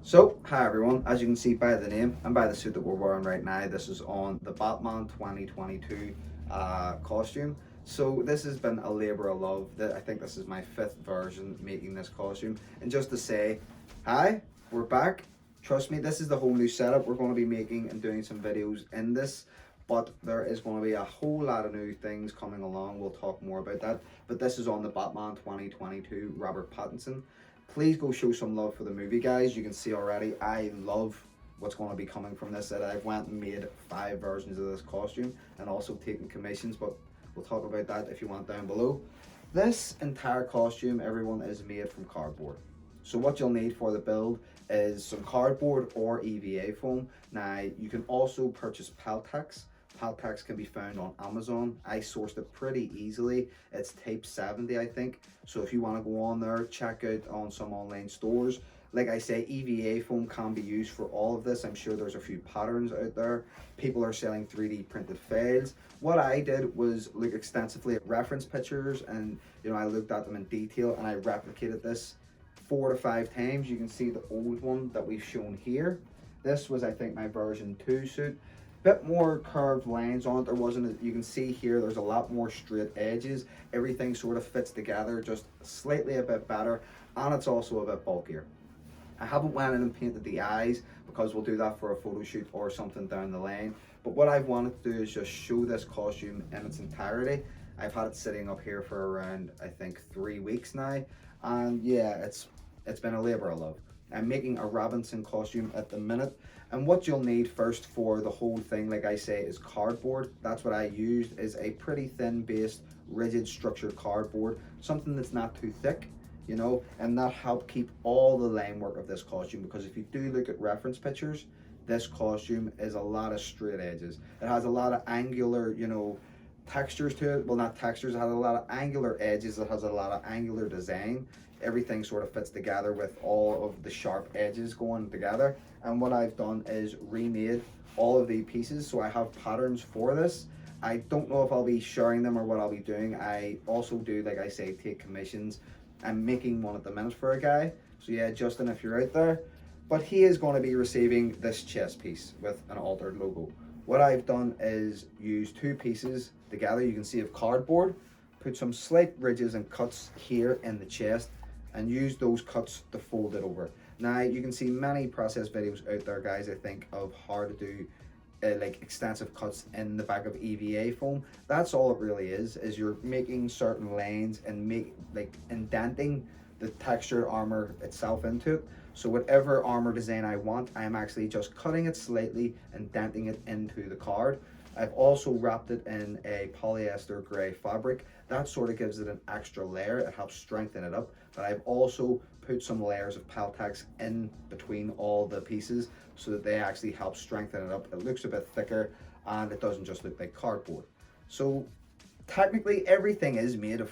So, hi everyone, as you can see by the name and by the suit that we're wearing right now, this is on the Batman 2022 costume. So this has been a labour of love. I think this is my fifth version making this costume. And just to say, hi, we're back. Trust me, this is the whole new setup. We're going to be making and doing some videos in this. But there is going to be a whole lot of new things coming along. We'll talk more about that. But this is on the Batman 2022 Robert Pattinson. Please go show some love for the movie, guys. You can see already I love what's going to be coming from this. That I've went and made 5 versions of this costume and also taken commissions, but we'll talk about that if you want down below. This entire costume, everyone, is made from cardboard. So what you'll need for the build is some cardboard or EVA foam. Now you can also purchase Peltex. Peltex can be found on Amazon. I sourced it pretty easily. It's type 70, I think. So if you want to go on there, check out on some online stores. Like I say, EVA foam can be used for all of this. I'm sure there's a few patterns out there. People are selling 3D printed files. What I did was look extensively at reference pictures, and I looked at them in detail, and I replicated this 4 to 5 times. You can see the old one that we've shown here. This was, I think, my version 2 suit. Bit more curved lines on it. There wasn't, you can see here, there's a lot more straight edges. Everything sort of fits together just slightly a bit better, and it's also a bit bulkier. I haven't went in and painted the eyes because we'll do that for a photo shoot or something down the line. But what I wanted to do is just show this costume in its entirety. I've had it sitting up here for around, I think, 3 weeks now, and yeah, it's been a labor of love. I'm making a Robinson costume at the minute, and what you'll need first for the whole thing, like I say, is cardboard. That's what I used, is a pretty thin based, rigid structured cardboard, something that's not too thick, and that helped keep all the line work of this costume, because if you do look at reference pictures, this costume is a lot of straight edges. It has a lot of angular, textures to it. Well, not textures, it has a lot of angular edges, it has a lot of angular design. Everything sort of fits together with all of the sharp edges going together. And what I've done is remade all of the pieces, so I have patterns for this. I don't know if I'll be sharing them or what I'll be doing. I also do, like I say, take commissions. I'm making one at the minute for a guy, so yeah, Justin, if you're out there. But he is going to be receiving this chest piece with an altered logo. What I've done is use 2 pieces together, you can see, of cardboard, put some slight ridges and cuts here in the chest, and use those cuts to fold it over. Now you can see many process videos out there, guys, I think, of how to do like extensive cuts in the back of EVA foam. That's all it really is you're making certain lines and indenting the textured armor itself into it. So whatever armor design I want, I'm actually just cutting it slightly and denting it into the card. I've also wrapped it in a polyester gray fabric. That sort of gives it an extra layer. It helps strengthen it up. But I've also put some layers of Peltex in between all the pieces so that they actually help strengthen it up. It looks a bit thicker and it doesn't just look like cardboard. So technically everything is made of,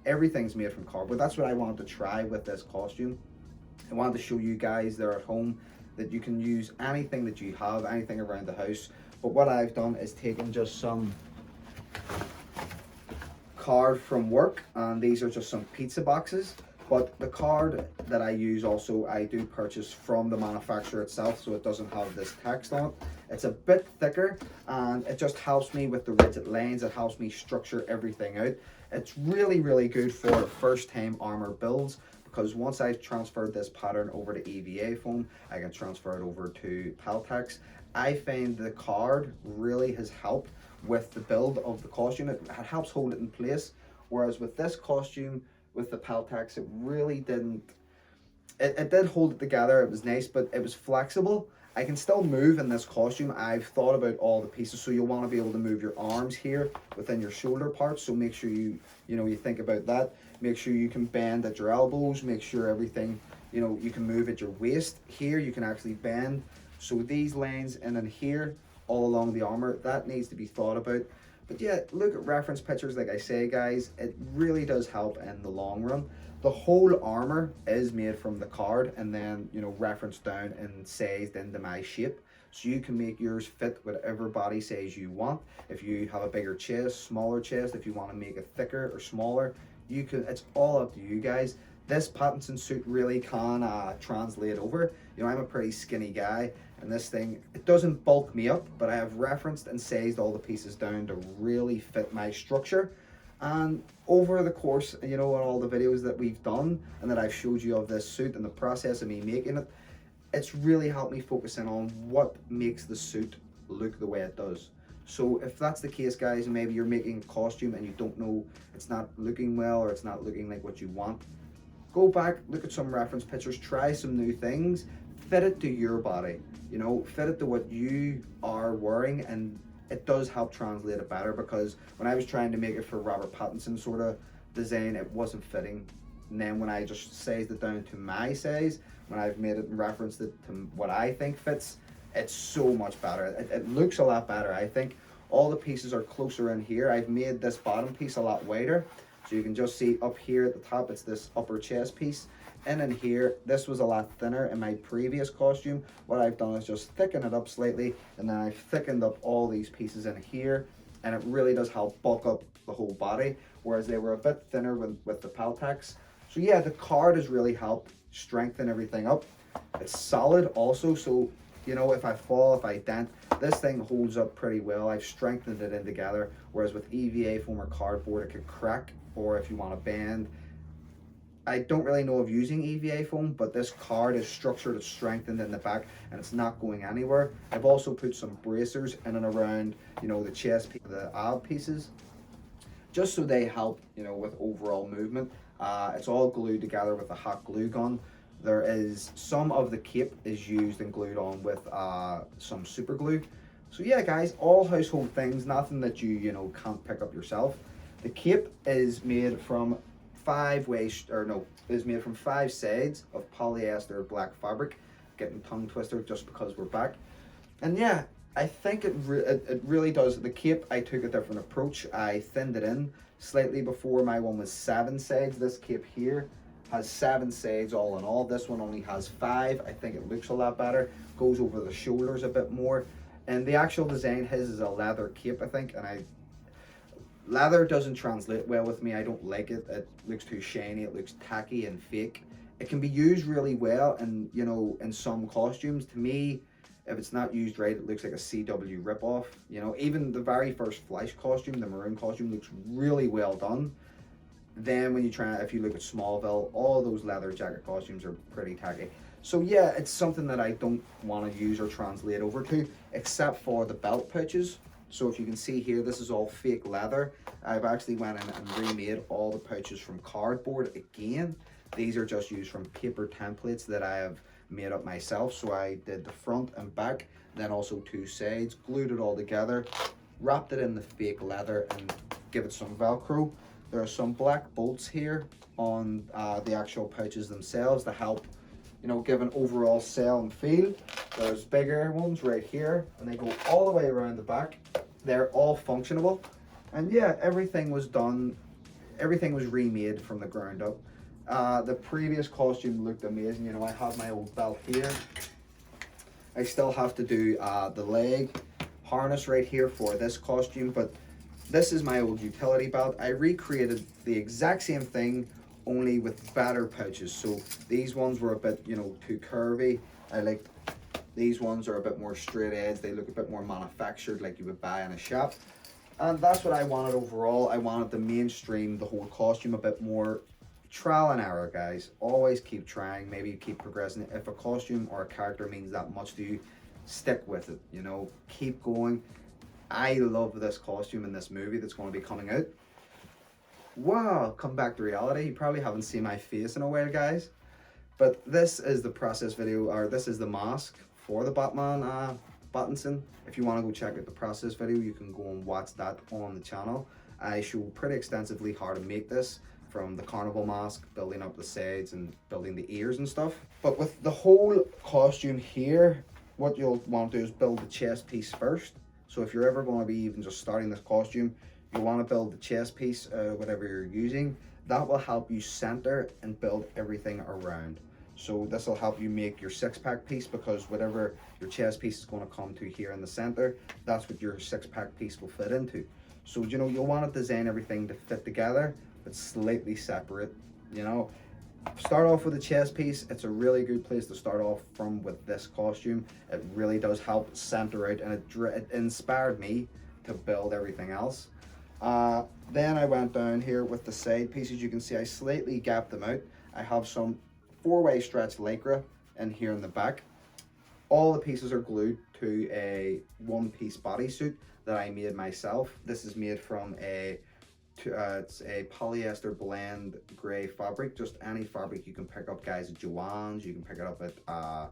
everything's made from cardboard. That's what I wanted to try with this costume. I wanted to show you guys there at home that you can use anything that you have, anything around the house. But what I've done is taken just some card from work, and these are just some pizza boxes. But the card that I use also, I do purchase from the manufacturer itself, so it doesn't have this text on it. It's a bit thicker, and it just helps me with the rigid lines. It helps me structure everything out. It's really, really good for first time armor builds, because once I've transferred this pattern over to EVA foam, I can transfer it over to Peltex. I find the card really has helped with the build of the costume. It helps hold it in place, whereas with this costume, with the Peltex, it really didn't. It did hold it together. It was nice, but it was flexible. I can still move in this costume. I've thought about all the pieces, so you'll want to be able to move your arms here within your shoulder parts. So make sure you think about that. Make sure you can bend at your elbows. Make sure everything, you can move at your waist. Here you can actually bend. So these lines and then here all along the armor, that needs to be thought about. But yeah, look at reference pictures. Like I say, guys, it really does help in the long run. The whole armor is made from the card and then referenced down and sized into my shape, so you can make yours fit whatever body size you want. If you have a bigger chest, smaller chest, if you want to make it thicker or smaller, you can. It's all up to you guys. this Pattinson suit really can translate over. You know, I'm a pretty skinny guy, and this thing, it doesn't bulk me up, but I have referenced and sized all the pieces down to really fit my structure. And over the course, you know, on all the videos that we've done and that I've showed you of this suit and the process of me making it, it's really helped me focus in on what makes the suit look the way it does. So if that's the case, guys, and maybe you're making a costume and you don't know, it's not looking well or it's not looking like what you want, go back, look at some reference pictures, try some new things, fit it to your body, you know, fit it to what you are wearing, and it does help translate it better. Because when I was trying to make it for Robert Pattinson sort of design, it wasn't fitting. And then when I just sized it down to my size, when I've made it and referenced it to what I think fits, it's so much better. It looks a lot better, I think. All the pieces are closer in here. I've made this bottom piece a lot wider. So you can just see up here at the top, it's this upper chest piece. And in here, this was a lot thinner in my previous costume. What I've done is just thicken it up slightly, and then I've thickened up all these pieces in here, and it really does help bulk up the whole body, whereas they were a bit thinner with the Peltex. So yeah, the card has really helped strengthen everything up. It's solid also, so you know, if I fall, if I dent, this thing holds up pretty well. I've strengthened it in together, whereas with EVA foam or cardboard, it could crack, or if you want to bend. I don't really know of using EVA foam, but this card is structured, it's strengthened in the back, and it's not going anywhere. I've also put some bracers in and around, you know, the chest, the ab pieces, just so they help, you know, with overall movement. It's all glued together with a hot glue gun. There is some of the cape is used and glued on with some super glue. So yeah, guys, all household things, nothing that you know, can't pick up yourself. The cape is made from five sides of polyester black fabric. Getting tongue twister just because we're back. And yeah, I think it really does. The cape, I took a different approach. I thinned it in slightly. Before, my one was 7 sides. This cape here has 7 sides all in all. This one only has 5. I think it looks a lot better, goes over the shoulders a bit more. And the actual design, his is a leather cape, I think, and leather doesn't translate well with me. I don't like it. It looks too shiny, it looks tacky and fake. It can be used really well and, you know, in some costumes. To me, if it's not used right, it looks like a CW ripoff. You know, even the very first Flash costume, the maroon costume, looks really well done. Then when you if you look at Smallville, all those leather jacket costumes are pretty tacky. So yeah, it's something that I don't want to use or translate over to, except for the belt pouches. So if you can see here, this is all fake leather. I've actually went in and remade all the pouches from cardboard again. These are just used from paper templates that I have made up myself. So I did the front and back, then also 2 sides, glued it all together, wrapped it in the fake leather and give it some Velcro. There are some black bolts here on the actual pouches themselves to help, you know, give an overall sail and feel. There's bigger ones right here, and they go all the way around the back. They're all functionable, and yeah, everything was done. Everything was remade from the ground up. The previous costume looked amazing. You know, I have my old belt here. I still have to do the leg harness right here for this costume, but this is my old utility belt. I recreated the exact same thing, only with better pouches. So these ones were a bit, you know, too curvy. I liked these ones are a bit more straight edge. They look a bit more manufactured, like you would buy in a shop. And that's what I wanted overall. I wanted to mainstream the whole costume a bit more. Trial and error, guys. Always keep trying. Maybe keep progressing. If a costume or a character means that much to you, stick with it. You know, keep going. I love this costume in this movie that's going to be coming out. Wow, come back to reality. You probably haven't seen my face in a while, guys. But this is the process video, or this is the mask for the Batman Pattinson. If you want to go check out the process video, you can go and watch that on the channel. I show pretty extensively how to make this, from the carnival mask, building up the sides and building the ears and stuff. But with the whole costume here, what you'll want to do is build the chest piece first. So if you're ever going to be even just starting this costume, you want to build the chest piece, whatever you're using. That will help you center and build everything around. So this will help you make your 6-pack piece, because whatever your chest piece is going to come to here in the center, that's what your 6-pack piece will fit into. So, you know, you'll want to design everything to fit together, but slightly separate. You know, Start off with a chest piece. It's a really good place to start off from with this costume. It really does help center out, and it inspired me to build everything else. Then I went down here with the side pieces. You can see I slightly gapped them out. I have some 4-way stretch lycra in here in the back. All the pieces are glued to a one-piece bodysuit that I made myself. This is made from it's a polyester blend gray fabric, just any fabric you can pick up, guys, at Joann's. You can pick it up at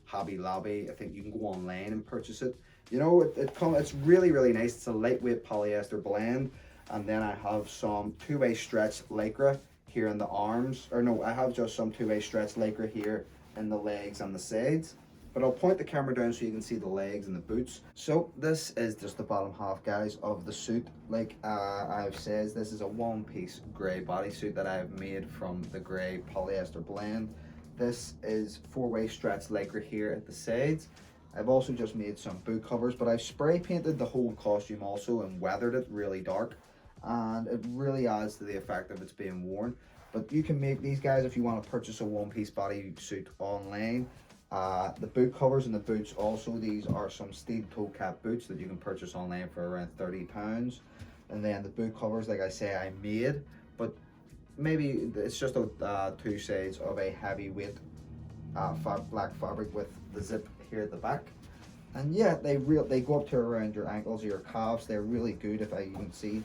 Hobby Lobby. I think you can go online and purchase it. You know, it's really, really nice. It's a lightweight polyester blend. And then I have some 2-way stretch lycra here in the arms. Or no, I have just some 2-way stretch lycra here in the legs and the sides. But I'll point the camera down so you can see the legs and the boots. So this is just the bottom half, guys, of the suit. Like I've said, this is a one-piece grey bodysuit that I've made from the grey polyester blend. This is 4-way stretch lycra here at the sides. I've also just made some boot covers, but I've spray painted the whole costume also and weathered it really dark. And it really adds to the effect of it's being worn. But you can make these, guys, if you want to purchase a one-piece bodysuit online. The boot covers and the boots also, these are some steel toe cap boots that you can purchase online for around £30. And then the boot covers, like I say, I made, but maybe it's just two sides of a heavyweight black fabric with the zip here at the back. And yeah, they go up to around your ankles or your calves. They're really good. If you can see,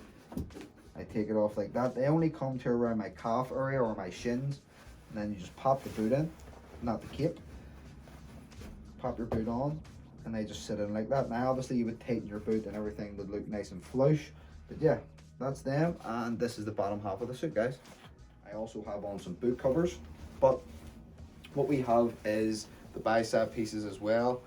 I take it off like that. They only come to around my calf area or my shins, and then you just pop the boot in, not the cape. Pop your boot on, and they just sit in like that. Now obviously you would tighten your boot and everything would look nice and flush, but yeah, that's them. And this is the bottom half of the suit, guys. I also have on some boot covers, but what we have is the bicep pieces as well.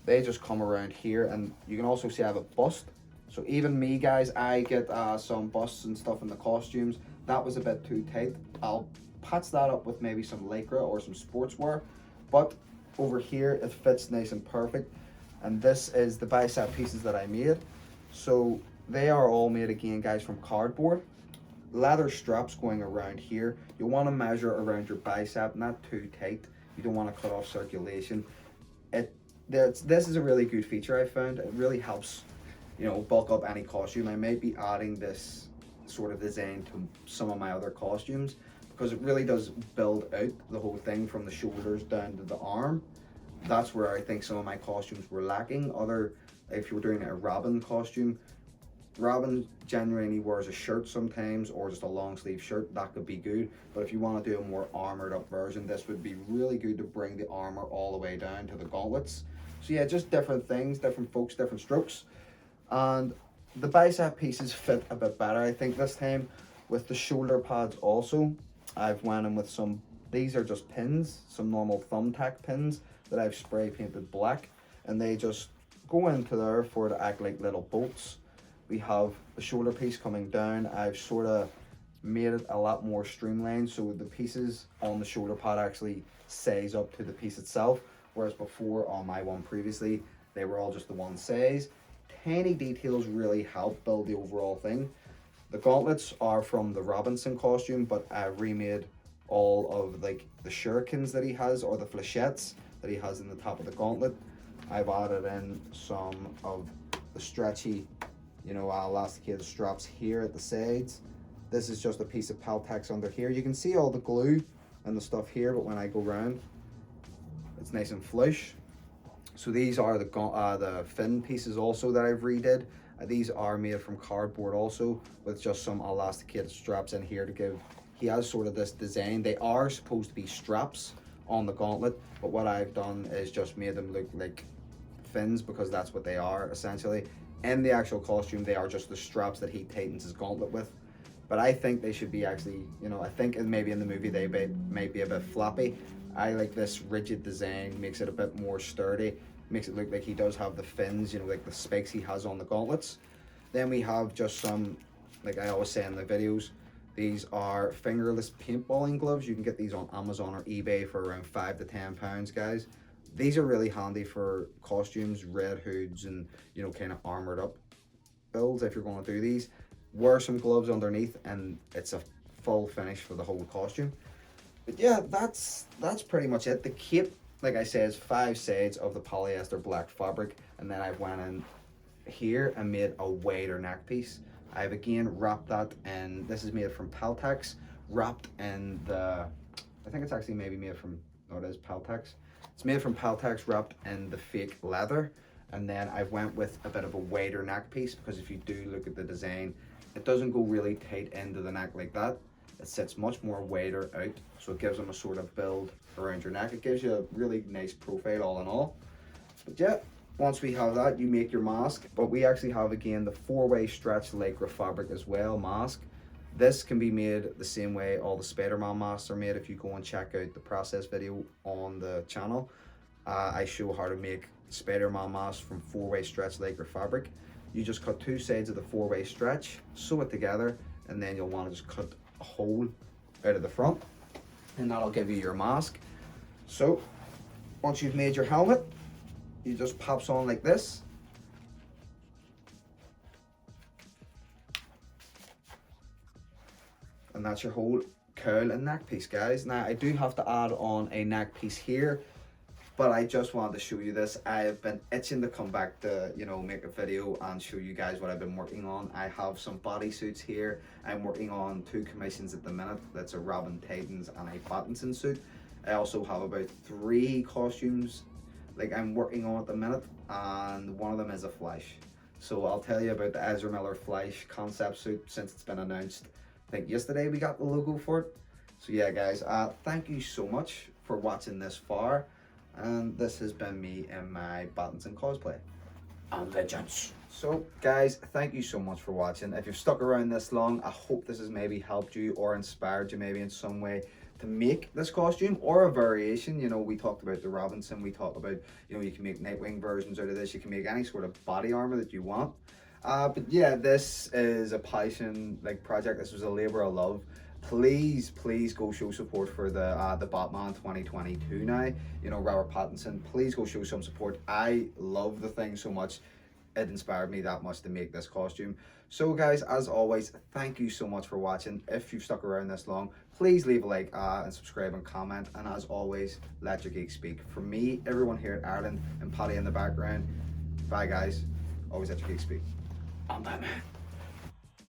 They just come around here, and you can also see I have a bust. So even me, guys, I get some busts and stuff in the costumes. That was a bit too tight. I'll patch that up with maybe some lycra or some sportswear, but over here it fits nice and perfect. And this is the bicep pieces that I made. So they are all made again, guys, from cardboard. Leather straps going around here. You want to measure around your bicep, not too tight. You don't want to cut off circulation. This is a really good feature I found. It really helps, you know, bulk up any costume. I might be adding this sort of design to some of my other costumes, because it really does build out the whole thing from the shoulders down to the arm. That's where I think some of my costumes were lacking. If you were doing a Robin costume, Robin genuinely wears a shirt sometimes, or just a long sleeve shirt. That could be good. But if you want to do a more armored up version, this would be really good to bring the armor all the way down to the gauntlets. So yeah, just different things, different folks, different strokes. And the bicep pieces fit a bit better, I think, this time. With the shoulder pads also, I've went in with some, these are just pins, some normal thumbtack pins that I've spray painted black, and they just go into there for to act like little bolts. We have the shoulder piece coming down. I've sort of made it a lot more streamlined, so the pieces on the shoulder pad actually size up to the piece itself, whereas before on my one previously, they were all just the one size. Tiny details really help build the overall thing. The gauntlets are from the Robinson costume, but I've remade all of like the shurikens that he has, or the flechettes that he has in the top of the gauntlet. I've added in some of the stretchy, you know, elasticated straps here at the sides. This is just a piece of Peltex under here. You can see all the glue and the stuff here, but when I go round, it's nice and flush. So these are the fin pieces also that I've redid. These are made from cardboard also, with just some elasticated straps in here to give, he has sort of this design. They are supposed to be straps on the gauntlet, but what I've done is just made them look like fins, because that's what they are essentially. In the actual costume, they are just the straps that he tightens his gauntlet with. But I think they should be actually, you know, I think maybe in the movie they might be a bit floppy. I like this rigid design, makes it a bit more sturdy, makes it look like he does have the fins, you know, like the spikes he has on the gauntlets. Then we have just some, like I always say in the videos, these are fingerless paintballing gloves. You can get these on Amazon or eBay for around £5 to £10, guys. These are really handy for costumes, red hoods, and, you know, kind of armored up builds if you're going to do these. Wear some gloves underneath and it's a full finish for the whole costume. But yeah, that's pretty much it. The cape, like I said, is 5 sides of the polyester black fabric, and then I went in here and made a wider neck piece. I've again wrapped that in, this is made from Peltex, wrapped in the, I think it's actually maybe made from, no it is Peltex. It's made from Peltex, wrapped in the fake leather. And then I went with a bit of a wider neck piece, because if you do look at the design, it doesn't go really tight into the neck like that. It sits much more wider out, so it gives them a sort of build around your neck. It gives you a really nice profile all in all. But yeah, once we have that, you make your mask. But we actually have again the 4-way stretch lycra fabric as well mask. This can be made the same way all the Spider-Man masks are made. If you go and check out the process video on the channel, I show how to make Spider-Man mask from 4-way stretch lycra fabric. You just cut 2 sides of the 4-way stretch, sew it together, and then you'll want to just cut a hole out of the front, and that'll give you your mask. So once you've made your helmet, you just pops on like this. And that's your whole cowl and neck piece, guys. Now I do have to add on a neck piece here, but I just wanted to show you this. I have been itching to come back to, you know, make a video and show you guys what I've been working on. I have some bodysuits here. I'm working on 2 commissions at the minute. That's a Robin Titans and a Batsuit suit. I also have about 3 costumes like I'm working on at the minute, and one of them is a Flash. So I'll tell you about the Ezra Miller Flash concept suit since it's been announced. I think yesterday we got the logo for it. So yeah guys, thank you so much for watching this far, and this has been me in my Battinson cosplay. And legends. So guys, thank you so much for watching. If you've stuck around this long, I hope this has maybe helped you or inspired you maybe in some way to make this costume or a variation. You know, we talked about the Robinson, we talked about, you know, you can make Nightwing versions out of this, you can make any sort of body armor that you want. But yeah, this is a passion like project. This was a labor of love. Please go show support for the Batman 2022 now, you know, Robert Pattinson. Please go show some support. I love the thing so much, it inspired me that much to make this costume. So guys, as always, thank you so much for watching. If you've stuck around this long, please leave a like and subscribe and comment, and as always, let your geek speak. From me, everyone here at Ireland, and Paddy in the background, bye guys, always let your geek speak. I'm Batman.